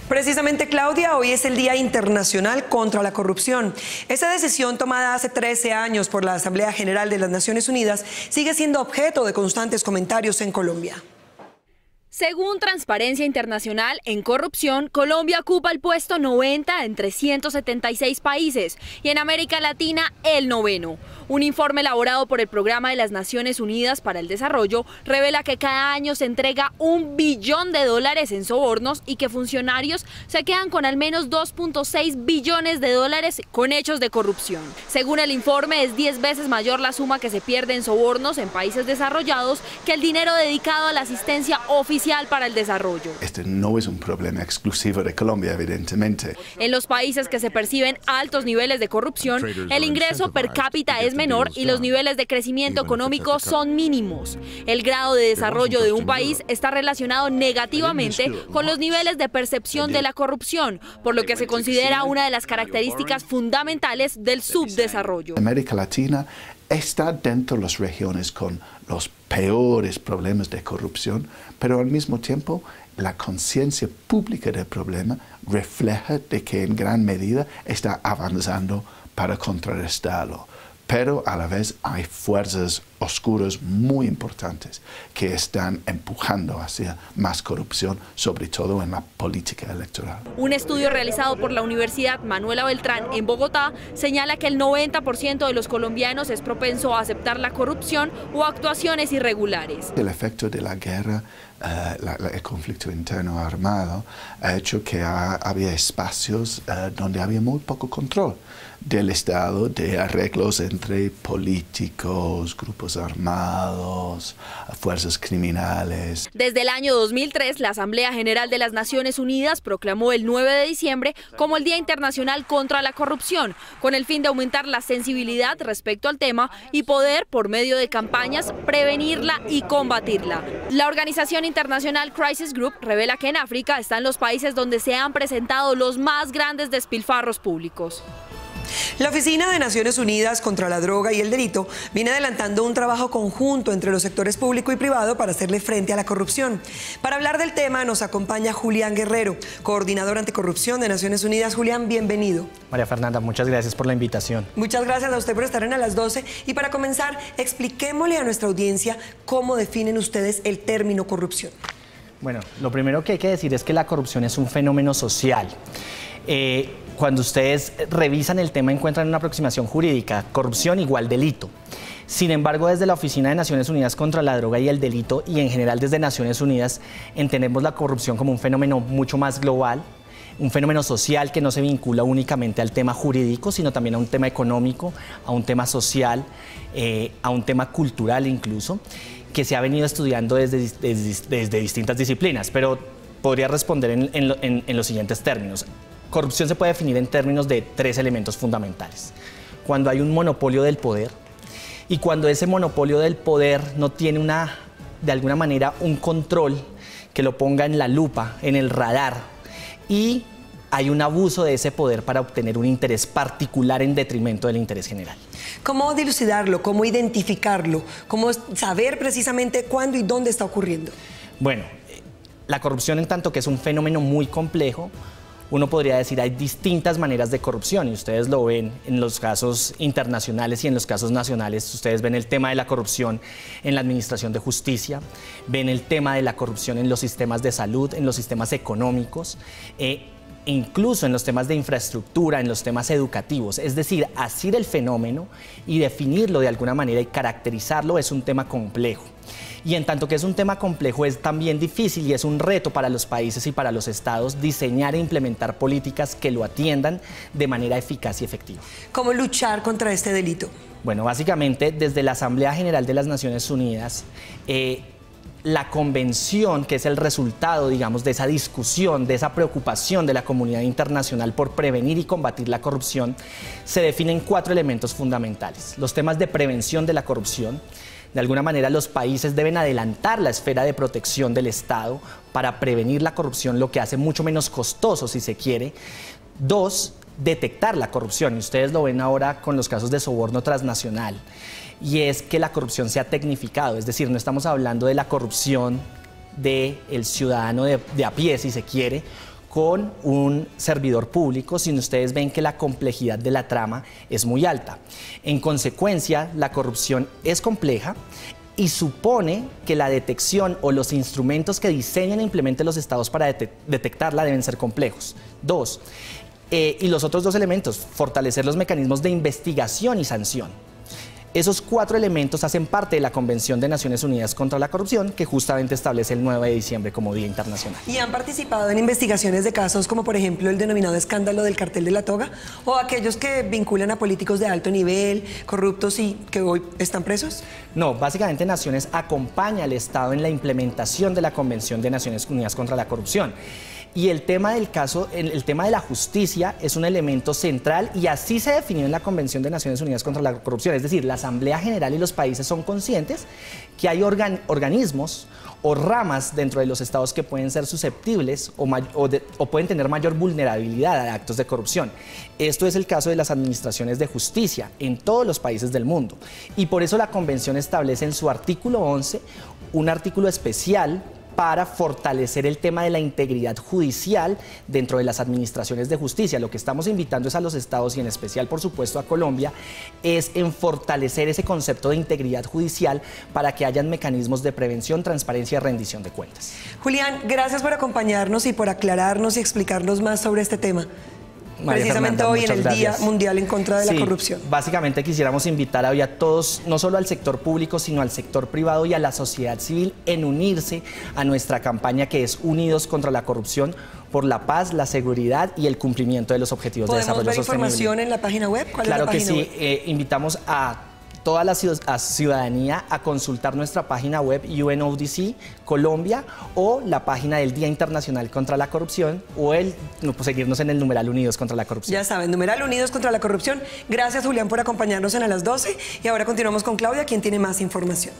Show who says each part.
Speaker 1: Precisamente, Claudia, hoy es el Día Internacional contra la Corrupción. Esa decisión tomada hace 13 años por la Asamblea General de las Naciones Unidas sigue siendo objeto de constantes comentarios en Colombia.
Speaker 2: Según Transparencia Internacional en corrupción, Colombia ocupa el puesto 90 entre 176 países y en América Latina el 9º. Un informe elaborado por el Programa de las Naciones Unidas para el Desarrollo revela que cada año se entrega $1 billón en sobornos y que funcionarios se quedan con al menos $2.6 billones con hechos de corrupción. Según el informe, es 10 veces mayor la suma que se pierde en sobornos en países desarrollados que el dinero dedicado a la asistencia oficial para el desarrollo.
Speaker 3: Este no es un problema exclusivo de Colombia, evidentemente.
Speaker 2: En los países que se perciben altos niveles de corrupción, el ingreso per cápita es menor y los niveles de crecimiento económico son mínimos. El grado de desarrollo de un país está relacionado negativamente con los niveles de percepción de la corrupción, por lo que se considera una de las características fundamentales del subdesarrollo.
Speaker 3: América Latina está dentro de las regiones con los peores problemas de corrupción, pero al mismo tiempo la conciencia pública del problema refleja de que en gran medida está avanzando para contrarrestarlo. Pero a la vez hay fuerzas oscuras muy importantes que están empujando hacia más corrupción, sobre todo en la política electoral.
Speaker 2: Un estudio realizado por la Universidad Manuela Beltrán en Bogotá señala que el 90% de los colombianos es propenso a aceptar la corrupción o actuaciones irregulares.
Speaker 3: El efecto de la guerra, el conflicto interno armado, ha hecho que había espacios donde había muy poco control del Estado, de arreglos entre políticos, grupos armados, fuerzas criminales.
Speaker 2: Desde el año 2003, la Asamblea General de las Naciones Unidas proclamó el 9 de diciembre como el Día Internacional contra la Corrupción, con el fin de aumentar la sensibilidad respecto al tema y poder, por medio de campañas, prevenirla y combatirla. La organización internacional Crisis Group revela que en África están los países donde se han presentado los más grandes despilfarros públicos.
Speaker 1: La Oficina de Naciones Unidas contra la Droga y el Delito viene adelantando un trabajo conjunto entre los sectores público y privado para hacerle frente a la corrupción. Para hablar del tema nos acompaña Julián Guerrero, coordinador anticorrupción de Naciones Unidas. Julián, bienvenido.
Speaker 4: María Fernanda, muchas gracias por la invitación.
Speaker 1: Muchas gracias a usted por estar en A las 12. Y para comenzar, expliquémosle a nuestra audiencia cómo definen ustedes el término corrupción.
Speaker 4: Bueno, lo primero que hay que decir es que la corrupción es un fenómeno social. Cuando ustedes revisan el tema encuentran una aproximación jurídica, corrupción igual delito. Sin embargo, desde la Oficina de Naciones Unidas contra la Droga y el Delito y en general desde Naciones Unidas entendemos la corrupción como un fenómeno mucho más global, un fenómeno social que no se vincula únicamente al tema jurídico, sino también a un tema económico, a un tema social, a un tema cultural incluso, que se ha venido estudiando desde distintas disciplinas, pero podría responder en los siguientes términos. Corrupción se puede definir en términos de 3 elementos fundamentales. Cuando hay un monopolio del poder y cuando ese monopolio del poder no tiene de alguna manera un control que lo ponga en la lupa, en el radar, y hay un abuso de ese poder para obtener un interés particular en detrimento del interés general.
Speaker 1: ¿Cómo dilucidarlo? ¿Cómo identificarlo? ¿Cómo saber precisamente cuándo y dónde está ocurriendo?
Speaker 4: Bueno, la corrupción en tanto que es un fenómeno muy complejo, uno podría decir hay distintas maneras de corrupción y ustedes lo ven en los casos internacionales y en los casos nacionales. Ustedes ven el tema de la corrupción en la administración de justicia, ven el tema de la corrupción en los sistemas de salud, en los sistemas económicos, incluso en los temas de infraestructura, en los temas educativos. Es decir, asir el fenómeno y definirlo de alguna manera y caracterizarlo es un tema complejo. Y en tanto que es un tema complejo, es también difícil y es un reto para los países y para los estados diseñar e implementar políticas que lo atiendan de manera eficaz y efectiva.
Speaker 1: ¿Cómo luchar contra este delito?
Speaker 4: Bueno, básicamente desde la Asamblea General de las Naciones Unidas, la convención, que es el resultado, digamos, de esa discusión, de esa preocupación de la comunidad internacional por prevenir y combatir la corrupción, se definen 4 elementos fundamentales. Los temas de prevención de la corrupción. De alguna manera los países deben adelantar la esfera de protección del Estado para prevenir la corrupción, lo que hace mucho menos costoso, si se quiere. 2, detectar la corrupción, y ustedes lo ven ahora con los casos de soborno transnacional, y es que la corrupción se ha tecnificado, es decir, no estamos hablando de la corrupción del ciudadano de a pie, si se quiere, con un servidor público, si ustedes ven que la complejidad de la trama es muy alta. En consecuencia, la corrupción es compleja y supone que la detección o los instrumentos que diseñan e implementen los estados para detectarla deben ser complejos. Dos, y los otros dos elementos, fortalecer los mecanismos de investigación y sanción. Esos 4 elementos hacen parte de la Convención de Naciones Unidas contra la Corrupción, que justamente establece el 9 de diciembre como Día Internacional.
Speaker 1: ¿Y han participado en investigaciones de casos como, por ejemplo, el denominado escándalo del cartel de la toga? ¿O aquellos que vinculan a políticos de alto nivel, corruptos y que hoy están presos?
Speaker 4: No, básicamente Naciones acompaña al Estado en la implementación de la Convención de Naciones Unidas contra la Corrupción. Y el tema del caso, el tema de la justicia es un elemento central y así se definió en la Convención de Naciones Unidas contra la Corrupción. Es decir, la Asamblea General y los países son conscientes que hay organismos o ramas dentro de los estados que pueden ser susceptibles o pueden tener mayor vulnerabilidad a actos de corrupción. Esto es el caso de las administraciones de justicia en todos los países del mundo. Y por eso la Convención establece en su artículo 11 un artículo especial para fortalecer el tema de la integridad judicial dentro de las administraciones de justicia. Lo que estamos invitando es a los estados y en especial, por supuesto, a Colombia, es en fortalecer ese concepto de integridad judicial para que hayan mecanismos de prevención, transparencia y rendición de cuentas.
Speaker 1: Julián, gracias por acompañarnos y por aclararnos y explicarnos más sobre este tema.
Speaker 4: María
Speaker 1: Precisamente
Speaker 4: Fernanda,
Speaker 1: hoy en el
Speaker 4: muchas
Speaker 1: Día
Speaker 4: gracias.
Speaker 1: Mundial en contra de la
Speaker 4: Sí,
Speaker 1: corrupción.
Speaker 4: Básicamente quisiéramos invitar hoy a todos, no solo al sector público, sino al sector privado y a la sociedad civil en unirse a nuestra campaña que es Unidos contra la Corrupción por la paz, la seguridad y el cumplimiento de los objetivos de desarrollo
Speaker 1: ¿Podemos ver
Speaker 4: sostenible.
Speaker 1: información en la página web? ¿Cuál
Speaker 4: Claro
Speaker 1: es la
Speaker 4: que
Speaker 1: página
Speaker 4: sí,
Speaker 1: web?
Speaker 4: Invitamos a toda la ciudadanía a consultar nuestra página web UNODC Colombia o la página del Día Internacional contra la Corrupción o seguirnos en el numeral Unidos contra la Corrupción.
Speaker 1: Ya saben, numeral Unidos contra la Corrupción. Gracias, Julián, por acompañarnos en A las 12. Y ahora continuamos con Claudia, quien tiene más información.